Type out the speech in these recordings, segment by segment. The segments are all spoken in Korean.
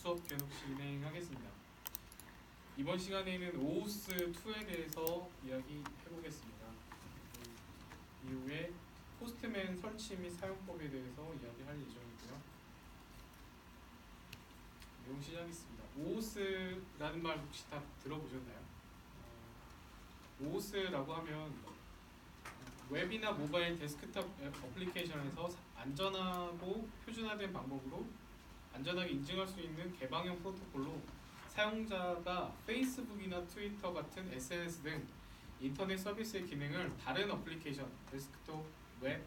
수업 계속 진행하겠습니다. 이번 시간에는 OOS2에 대해서 이야기해보겠습니다. 이후에 포스트맨 설치 및 사용법에 대해서 이야기할 예정이고요. 내용 시작하겠습니다. OOS라는 말 혹시 다 들어보셨나요? OOS라고 하면 웹이나 모바일 데스크탑 어플리케이션에서 안전하고 표준화된 방법으로 안전하게 인증할 수 있는 개방형 프로토콜로 사용자가 페이스북이나 트위터 같은 SNS 등 인터넷 서비스의 기능을 다른 어플리케이션, 데스크톱, 웹,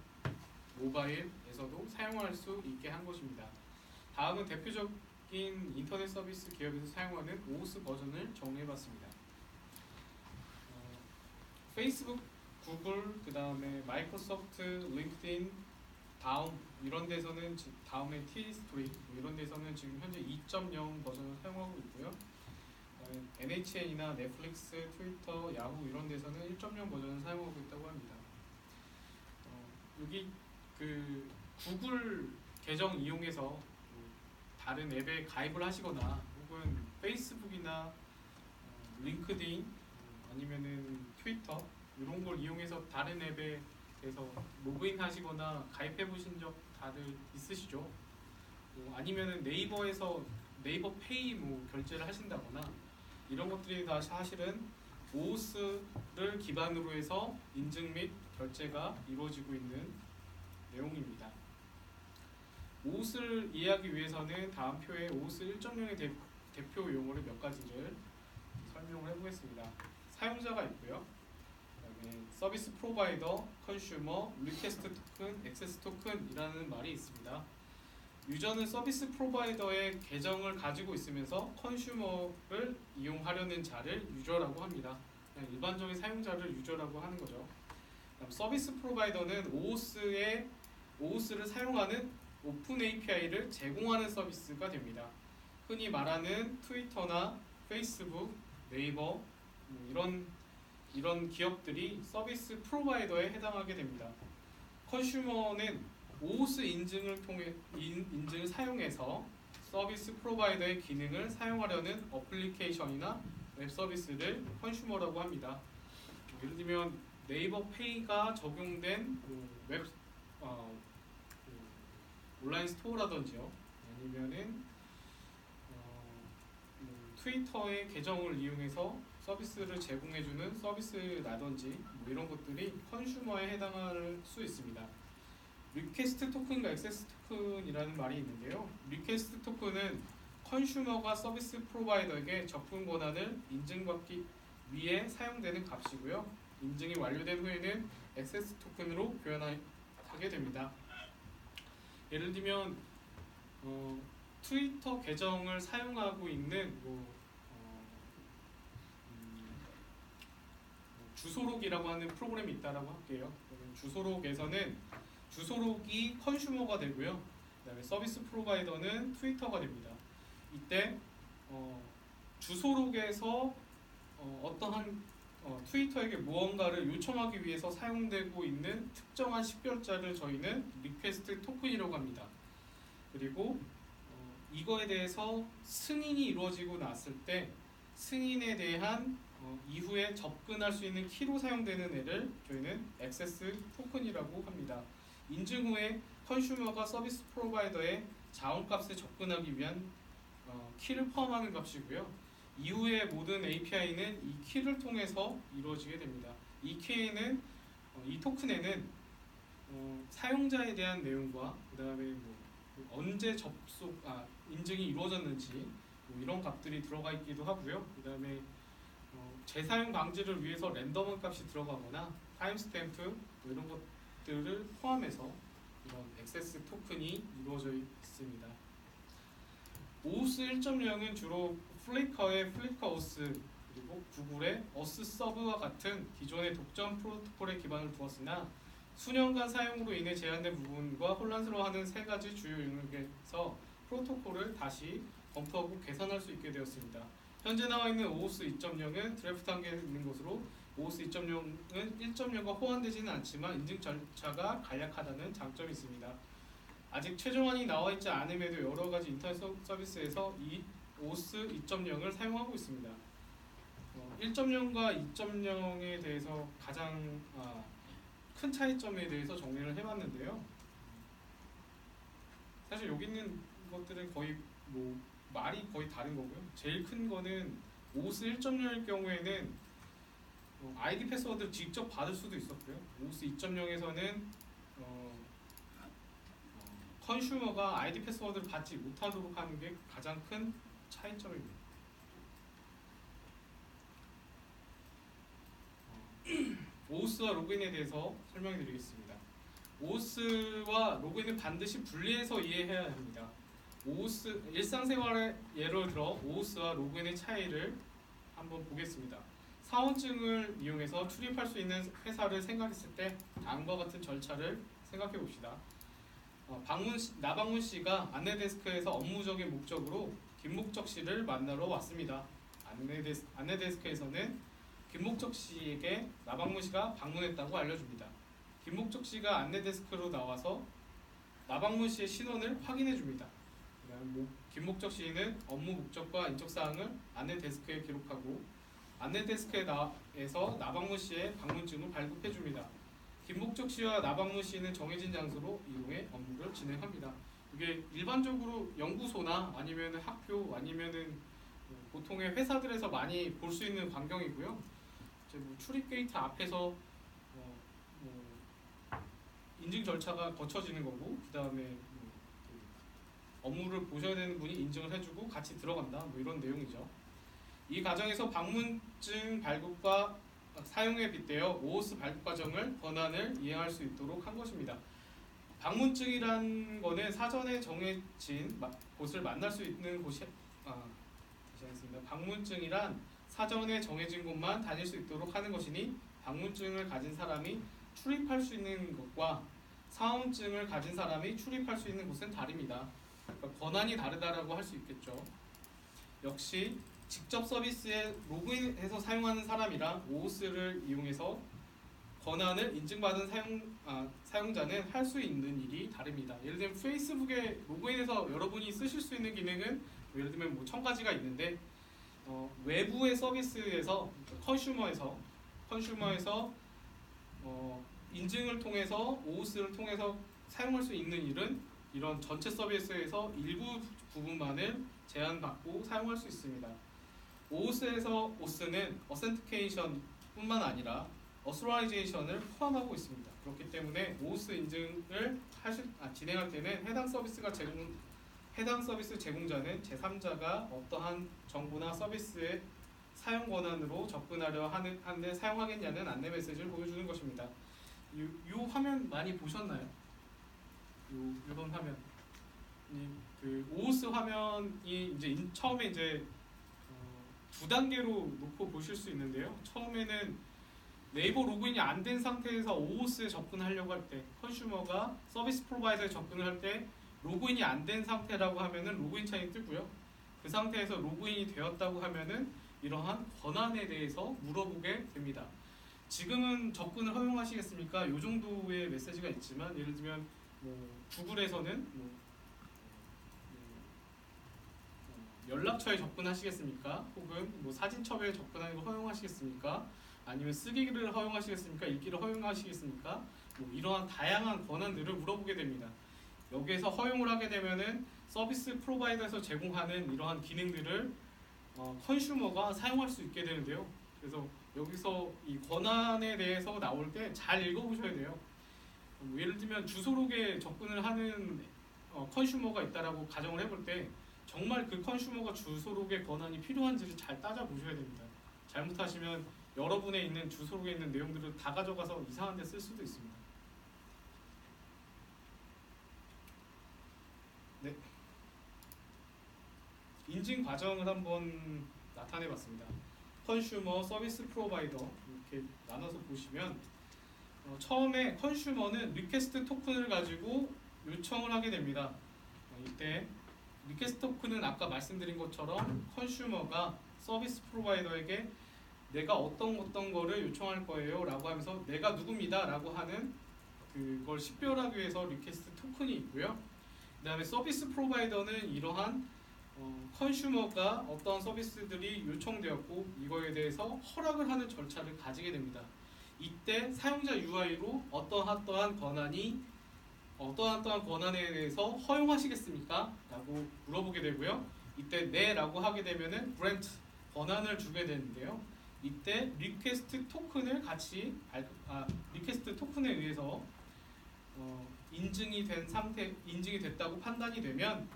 모바일에서도 사용할 수 있게 한 것입니다. 다음은 대표적인 인터넷 서비스 기업에서 사용하는 OOS 버전을 정리해봤습니다. 페이스북, 구글, 그 다음에 마이크로소프트, 링크드인, 다음 이런 데서는 다음에 티스토리 이런 데서는 지금 현재 2.0 버전을 사용하고 있고요. NHN이나 넷플릭스, 트위터, 야후 이런 데서는 1.0 버전을 사용하고 있다고 합니다. 여기 그 구글 계정 이용해서 다른 앱에 가입을 하시거나 혹은 페이스북이나 링크드인 아니면은 트위터 이런 걸 이용해서 다른 앱에서 로그인 하시거나 가입해 보신 적 다들 있으시죠? 아니면은 네이버에서 네이버 페이 결제를 하신다거나 이런 것들이 다 사실은 OOS를 기반으로 해서 인증 및 결제가 이루어지고 있는 내용입니다. OOS를 이해하기 위해서는 다음 표에 OOS 1.0의 대표 용어를 몇 가지를 설명을 해보겠습니다. 사용자가 있고요. 그다음에 서비스 프로바이더, 컨슈머, 리퀘스트 토큰, 액세스 토큰이라는 말이 있습니다. 유저는 서비스 프로바이더의 계정을 가지고 있으면서 컨슈머를 이용하려는 자를 유저라고 합니다. 그냥 일반적인 사용자를 유저라고 하는 거죠. 서비스 프로바이더는 OOS를 사용하는 오픈 API를 제공하는 서비스가 됩니다. 흔히 말하는 트위터나 페이스북, 네이버 이런 기업들이 서비스 프로바이더에 해당하게 됩니다. 컨슈머는 OOS 인증을 사용해서 서비스 프로바이더의 기능을 사용하려는 어플리케이션이나 웹 서비스를 컨슈머라고 합니다. 예를 들면 네이버 페이가 적용된 웹 온라인 스토어라든지요, 아니면은 트위터의 계정을 이용해서 서비스를 제공해주는 서비스라든지 이런 것들이 컨슈머에 해당할 수 있습니다. 리퀘스트 토큰과 액세스 토큰이라는 말이 있는데요. 리퀘스트 토큰은 컨슈머가 서비스 프로바이더에게 접근 권한을 인증받기 위해 사용되는 값이고요. 인증이 완료된 후에는 액세스 토큰으로 교환하게 됩니다. 예를 들면 트위터 계정을 사용하고 있는 주소록이라고 하는 프로그램이 있다라고 할게요. 주소록에서는 주소록이 컨슈머가 되고요. 그다음에 서비스 프로바이더는 트위터가 됩니다. 이때 주소록에서 어떠한 트위터에게 무언가를 요청하기 위해서 사용되고 있는 특정한 식별자를 저희는 리퀘스트 토큰이라고 합니다. 그리고 이거에 대해서 승인이 이루어지고 났을 때 승인에 대한 이후에 접근할 수 있는 키로 사용되는 애를 저희는 액세스 토큰이라고 합니다. 인증 후에 컨슈머가 서비스 프로바이더의 자원값에 접근하기 위한 키를 포함하는 값이고요. 이후에 모든 API는 이 키를 통해서 이루어지게 됩니다. 이 키에는 이 토큰에는 사용자에 대한 내용과 그 다음에 언제 인증이 이루어졌는지 이런 값들이 들어가 있기도 하고요. 그 다음에 재사용 방지를 위해서 랜덤 값이 들어가거나 타임스탬프 이런 것들을 포함해서 이런 액세스 토큰이 이루어져 있습니다. OOS 1.0은 주로 플리커의 플리커 OS 그리고 구글의 OS 서브와 같은 기존의 독점 프로토콜에 기반을 두었으나 수년간 사용으로 인해 제한된 부분과 혼란스러워하는 세 가지 주요 영역에서 프로토콜을 다시 검토하고 개선할 수 있게 되었습니다. 현재 나와 있는 OOS 2.0은 드래프트 단계에 있는 것으로 OOS 2.0은 1.0과 호환되지는 않지만 인증 절차가 간략하다는 장점이 있습니다. 아직 최종안이 나와 있지 않음에도 여러 가지 인터넷 서비스에서 이 OS 2.0을 사용하고 있습니다. 1.0과 2.0에 대해서 가장 큰 차이점에 대해서 정리를 해봤는데요. 사실 여기 있는 것들은 거의 뭐 말이 거의 다른 거고요. 제일 큰 거는 OS 1.0일 경우에는 아이디 패스워드를 직접 받을 수도 있었고요. OS 2.0에서는 컨슈머가 아이디 패스워드를 받지 못하도록 하는 게 가장 큰 차이점입니다. OS와 로그인에 대해서 설명드리겠습니다. OS와 로그인은 반드시 분리해서 이해해야 합니다. OS, 일상생활의 예를 들어 OS와 로그인의 차이를 한번 보겠습니다. 사원증을 이용해서 출입할 수 있는 회사를 생각했을 때 다음과 같은 절차를 생각해 봅시다. 나방문 씨가 안내데스크에서 업무적인 목적으로 김목적 씨를 만나러 왔습니다. 안내데스크에서는 김목적 씨에게 나방문 씨가 방문했다고 알려줍니다. 김목적 씨가 안내데스크로 나와서 나방문 씨의 신원을 확인해 줍니다. 김목적 씨는 업무 목적과 인적사항을 안내데스크에 기록하고 안내데스크에서 나방문 씨의 방문증을 발급해 줍니다. 김목적 씨와 나방문 씨는 정해진 장소로 이용해 업무를 진행합니다. 이게 일반적으로 연구소나 아니면 학교 아니면은 보통의 회사들에서 많이 볼 수 있는 광경이고요. 이제 뭐 출입 게이트 앞에서 인증 절차가 거쳐지는 거고, 그 다음에 업무를 보셔야 되는 분이 인증을 해주고 같이 들어간다, 뭐 이런 내용이죠. 이 과정에서 방문증 발급과 사용에 빗대어 OS 발급 과정을 권한을 이행할 수 있도록 한 것입니다. 방문증이란 거는 사전에 정해진 곳을 만날 수 있는 곳이 다시 하겠습니다. 방문증이란 사전에 정해진 곳만 다닐 수 있도록 하는 것이니 방문증을 가진 사람이 출입할 수 있는 것과 사원증을 가진 사람이 출입할 수 있는 곳은 다릅니다. 그러니까 권한이 다르다라고 할 수 있겠죠. 역시 직접 서비스에 로그인해서 사용하는 사람이랑 OS를 이용해서 권한을 인증받은 사용자는 할 수 있는 일이 다릅니다. 예를 들면 페이스북에 로그인해서 여러분이 쓰실 수 있는 기능은 예를 들면 뭐 1000가지가 있는데 외부의 서비스에서 컨슈머에서 인증을 통해서 OS를 통해서 사용할 수 있는 일은 이런 전체 서비스에서 일부 부분만을 제한받고 사용할 수 있습니다. OS는 어센티케이션 뿐만 아니라 어스로라이제이션을 포함하고 있습니다. 그렇기 때문에 OS 인증을 진행할 때는 해당 서비스 제공자는 제3자가 어떠한 정보나 서비스의 사용 권한으로 접근하려 하는데 사용하겠냐는 안내 메시지를 보여주는 것입니다. 요 화면 많이 보셨나요? 요 이번 화면. 그 OS 화면이 이제 처음에 이제 두 단계로 놓고 보실 수 있는데요. 처음에는 네이버 로그인이 안 된 상태에서 OS에 접근하려고 할 때, 컨슈머가 서비스 프로바이더에 접근을 할 때 로그인이 안 된 상태라고 하면은 로그인 창이 뜨고요. 그 상태에서 로그인이 되었다고 하면은 이러한 권한에 대해서 물어보게 됩니다. 지금은 접근을 허용하시겠습니까? 이 정도의 메시지가 있지만, 예를 들면 구글에서는 연락처에 접근하시겠습니까? 혹은 사진첩에 접근하는 걸 허용하시겠습니까? 아니면 쓰기를 허용하시겠습니까? 읽기를 허용하시겠습니까? 이러한 다양한 권한들을 물어보게 됩니다. 여기에서 허용을 하게 되면은 서비스 프로바이더에서 제공하는 이러한 기능들을 컨슈머가 사용할 수 있게 되는데요. 그래서 여기서 이 권한에 대해서 나올 때 잘 읽어보셔야 돼요. 예를 들면 주소록에 접근을 하는 컨슈머가 있다라고 가정을 해볼 때 정말 그 컨슈머가 주소록의 권한이 필요한지를 잘 따져보셔야 됩니다. 잘못하시면 여러분의 있는 주소록에 있는 내용들을 다 가져가서 이상한 데 쓸 수도 있습니다. 네. 인증 과정을 한번 나타내 봤습니다. 컨슈머, 서비스 프로바이더 이렇게 나눠서 보시면 처음에 컨슈머는 리퀘스트 토큰을 가지고 요청을 하게 됩니다. 이때 리퀘스트 토큰은 아까 말씀드린 것처럼 컨슈머가 서비스 프로바이더에게 내가 어떤 거를 요청할 거예요 라고 하면서 내가 누굽니다 라고 하는 그걸 식별하기 위해서 리퀘스트 토큰이 있고요. 다음에 서비스 프로바이더는 이러한 컨슈머가 어떤 서비스들이 요청되었고 이거에 대해서 허락을 하는 절차를 가지게 됩니다. 이때 사용자 UI로 어떠한 권한에 대해서 허용하시겠습니까? 라고 물어보게 되고요. 이때 네 라고 하게 되면은 grant 권한을 주게 되는데요. 이때 리퀘스트 토큰을 리퀘스트 토큰에 의해서 인증이 됐다고 판단이 되면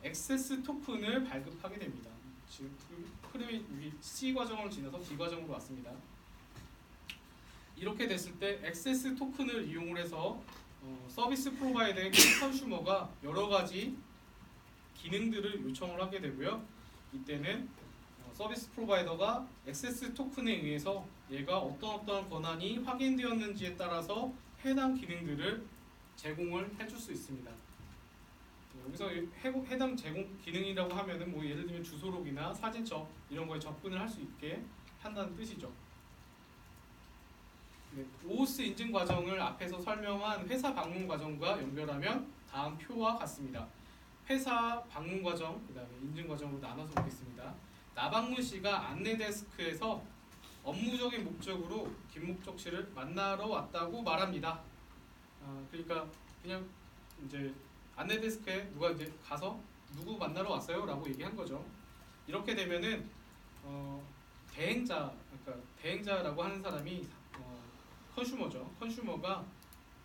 액세스 토큰을 발급하게 됩니다. 지금 흐름이 C 과정을 지나서 B 과정으로 왔습니다. 이렇게 됐을 때 액세스 토큰을 이용을 해서 서비스 프로바이더의 컨슈머가 여러 가지 기능들을 요청을 하게 되고요. 이때는 서비스 프로바이더가 액세스 토큰에 의해서 얘가 어떤 권한이 확인되었는지에 따라서 해당 기능들을 제공을 해줄 수 있습니다. 여기서 해당 제공 기능이라고 하면은 뭐 예를 들면 주소록이나 사진첩 이런 거에 접근을 할 수 있게 한다는 뜻이죠. 네, OOS 인증 과정을 앞에서 설명한 회사 방문 과정과 연결하면 다음 표와 같습니다. 회사 방문 과정, 그 다음에 인증 과정으로 나눠서 보겠습니다. 나방문 씨가 안내 데스크에서 업무적인 목적으로 김목적 씨를 만나러 왔다고 말합니다. 그러니까 그냥 이제 안내 데스크에 누가 이제 가서 누구 만나러 왔어요? 라고 얘기한 거죠. 이렇게 되면은 그러니까 대행자라고 하는 사람이 컨슈머죠. 컨슈머가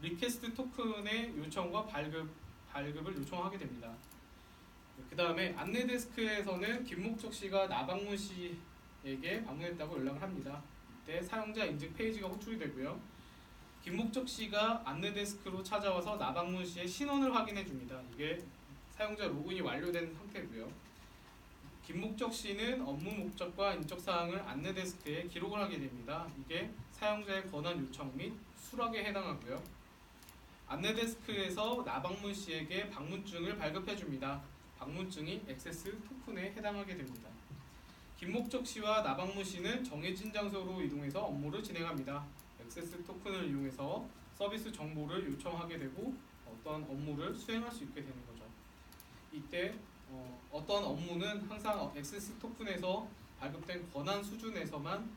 리퀘스트 토큰의 요청과 발급을 요청하게 됩니다. 그 다음에 안내 데스크에서는 김목적 씨가 나방문 씨에게 방문했다고 연락을 합니다. 이때 사용자 인증 페이지가 호출이 되고요. 김목적 씨가 안내 데스크로 찾아와서 나방문 씨의 신원을 확인해 줍니다. 이게 사용자 로그인이 완료된 상태고요. 김목적 씨는 업무 목적과 인적 사항을 안내 데스크에 기록을 하게 됩니다. 이게 사용자의 권한 요청 및 수락에 해당하고요. 안내 데스크에서 나방문 씨에게 방문증을 발급해 줍니다. 방문증이 액세스 토큰에 해당하게 됩니다. 김목적 씨와 나방문 씨는 정해진 장소로 이동해서 업무를 진행합니다. 액세스 토큰을 이용해서 서비스 정보를 요청하게 되고 어떤 업무를 수행할 수 있게 되는 거죠. 이때 어떤 업무는 항상 액세스 토큰에서 발급된 권한 수준에서만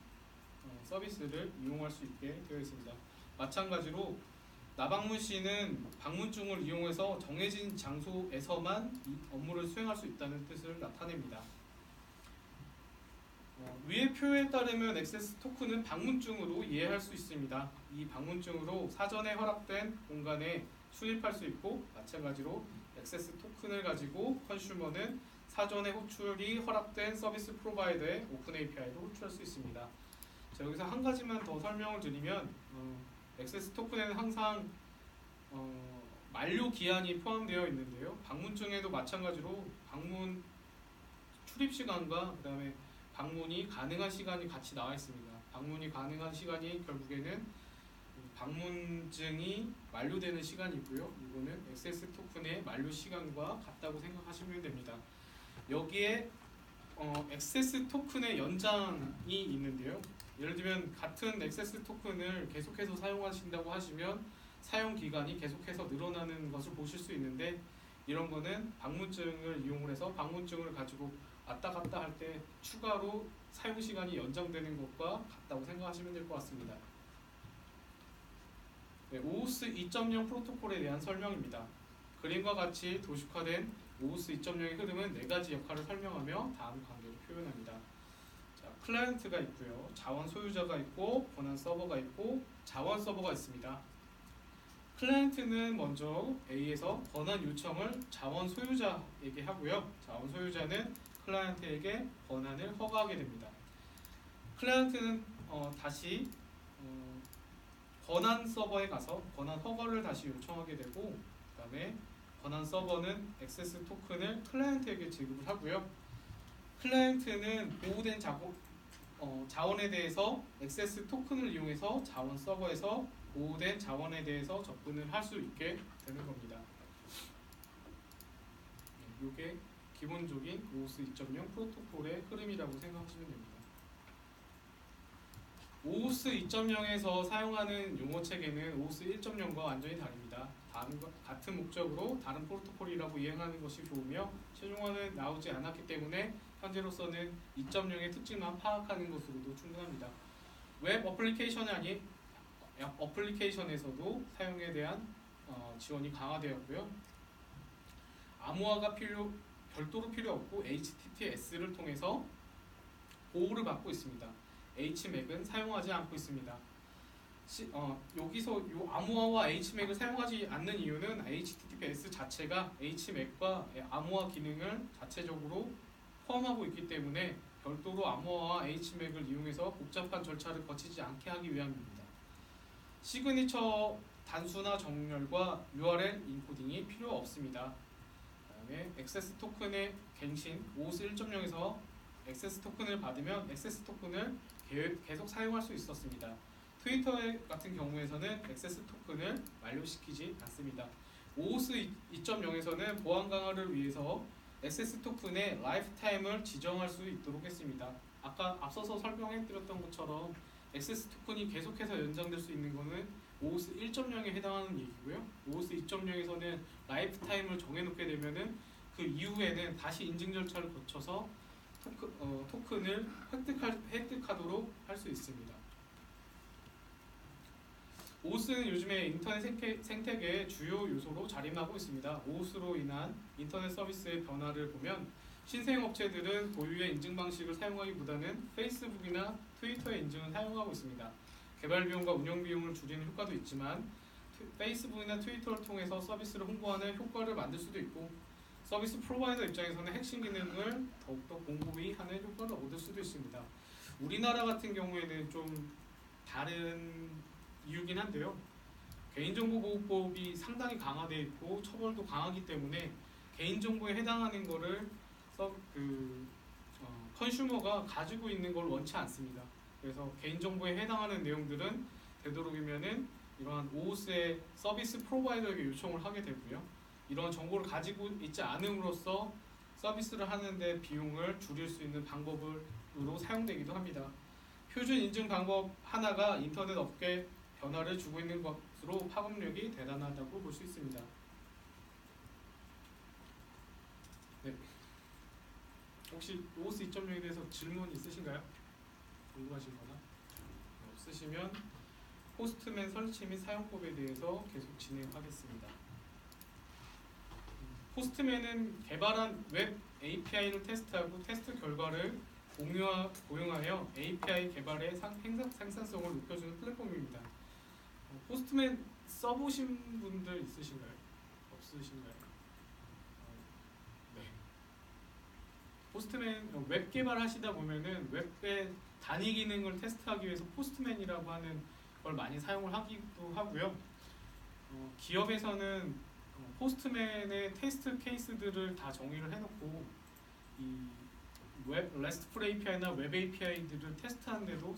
서비스를 이용할 수 있게 되어 있습니다. 마찬가지로 나방문 씨는 방문증을 이용해서 정해진 장소에서만 이 업무를 수행할 수 있다는 뜻을 나타냅니다. 위의 표에 따르면 액세스 토큰은 방문증으로 이해할 수 있습니다. 이 방문증으로 사전에 허락된 공간에 출입할 수 있고 마찬가지로 액세스 토큰을 가지고 컨슈머는 사전에 호출이 허락된 서비스 프로바이더의 오픈 API로 호출할 수 있습니다. 자, 여기서 한 가지만 더 설명을 드리면 액세스 토큰에는 항상 만료 기한이 포함되어 있는데요. 방문증에도 마찬가지로 방문 출입 시간과 그 다음에 방문이 가능한 시간이 같이 나와 있습니다. 방문이 가능한 시간이 결국에는 방문증이 만료되는 시간이고요. 이거는 액세스 토큰의 만료 시간과 같다고 생각하시면 됩니다. 여기에 액세스 토큰의 연장이 있는데요. 예를 들면 같은 액세스 토큰을 계속해서 사용하신다고 하시면 사용 기간이 계속해서 늘어나는 것을 보실 수 있는데 이런 거는 방문증을 이용을 해서 방문증을 가지고 왔다 갔다 할 때 추가로 사용 시간이 연장되는 것과 같다고 생각하시면 될 것 같습니다. 네, OOS 2.0 프로토콜에 대한 설명입니다. 그림과 같이 도식화된 OOS 2.0의 흐름은 네 가지 역할을 설명하며 다음 관계로 표현합니다. 자, 클라이언트가 있고요, 자원 소유자가 있고, 권한 서버가 있고, 자원 서버가 있습니다. 클라이언트는 먼저 A에서 권한 요청을 자원 소유자에게 하고요. 자원 소유자는 클라이언트에게 권한을 허가하게 됩니다. 클라이언트는 다시 권한 서버에 가서 권한 허가를 다시 요청하게 되고 그 다음에 권한 서버는 액세스 토큰을 클라이언트에게 지급을 하고요. 클라이언트는 보호된 자원에 대해서 액세스 토큰을 이용해서 자원 서버에서 보호된 자원에 대해서 접근을 할 수 있게 되는 겁니다. 이게 기본적인 OOS 2.0 프로토콜의 흐름이라고 생각하시면 됩니다. 오오스 2.0에서 사용하는 용어 체계는 오오스 1.0과 완전히 다릅니다. 같은 목적으로 다른 프로토콜이라고 이행하는 것이 좋으며 최종화는 나오지 않았기 때문에 현재로서는 2.0의 특징만 파악하는 것으로도 충분합니다. 웹 어플리케이션이 아닌 어플리케이션에서도 사용에 대한 지원이 강화되었고요. 암호화가 별도로 필요 없고 HTTPS를 통해서 보호를 받고 있습니다. HMAC은 사용하지 않고 있습니다. 여기서 이 암호화와 HMAC을 사용하지 않는 이유는 HTTPS 자체가 HMAC과 암호화 기능을 자체적으로 포함하고 있기 때문에 별도로 암호화와 HMAC을 이용해서 복잡한 절차를 거치지 않게 하기 위함입니다. 시그니처 단수나 정렬과 URL 인코딩이 필요 없습니다. 그다음에 액세스 토큰의 갱신 OOS 1.0에서 액세스 토큰을 받으면 액세스 토큰을 계속 사용할 수 있었습니다. 트위터 같은 경우에서는 액세스 토큰을 만료시키지 않습니다. OOS 2.0에서는 보안 강화를 위해서 액세스 토큰의 라이프타임을 지정할 수 있도록 했습니다. 아까 앞서서 설명해드렸던 것처럼 액세스 토큰이 계속해서 연장될 수 있는 것은 OOS 1.0에 해당하는 얘기고요. OOS 2.0에서는 라이프타임을 정해놓게 되면은 그 이후에는 다시 인증 절차를 거쳐서 토큰을 획득하도록 할 수 있습니다. 오오스는 요즘에 인터넷 생태계의 주요 요소로 자리하고 있습니다. 오오스로 인한 인터넷 서비스의 변화를 보면 신생 업체들은 고유의 인증 방식을 사용하기보다는 페이스북이나 트위터의 인증을 사용하고 있습니다. 개발 비용과 운영 비용을 줄이는 효과도 있지만 페이스북이나 트위터를 통해서 서비스를 홍보하는 효과를 만들 수도 있고 서비스 프로바이더 입장에서는 핵심 기능을 더욱더 공고히 하는 효과를 얻을 수도 있습니다. 우리나라 같은 경우에는 좀 다른 이유긴 한데요. 개인정보보호법이 상당히 강화되어 있고 처벌도 강하기 때문에 개인정보에 해당하는 거를 컨슈머가 가지고 있는 걸 원치 않습니다. 그래서 개인정보에 해당하는 내용들은 되도록이면은 이러한 오오스의 서비스 프로바이더에게 요청을 하게 되고요. 이런 정보를 가지고 있지 않음으로써 서비스를 하는데 비용을 줄일 수 있는 방법으로 사용되기도 합니다. 표준 인증 방법 하나가 인터넷 업계 변화를 주고 있는 것으로 파급력이 대단하다고 볼 수 있습니다. 네. 혹시 OOS 2.0에 대해서 질문 있으신가요? 궁금하신 거나? 없으시면 포스트맨 설치 및 사용법에 대해서 계속 진행하겠습니다. 포스트맨은 개발한 웹 API를 테스트하고 테스트 결과를 공유하여 API 개발의 생산성을 높여주는 플랫폼입니다. 포스트맨 써보신 분들 있으신가요? 없으신가요? 네. 포스트맨 웹 개발하시다 보면은 웹의 단위 기능을 테스트하기 위해서 포스트맨이라고 하는 걸 많이 사용을 하기도 하고요. 기업에서는 포스트맨의 테스트 케이스들을 다 정의를 해놓고 이 웹 RESTful API나 웹 API들을 테스트하는데도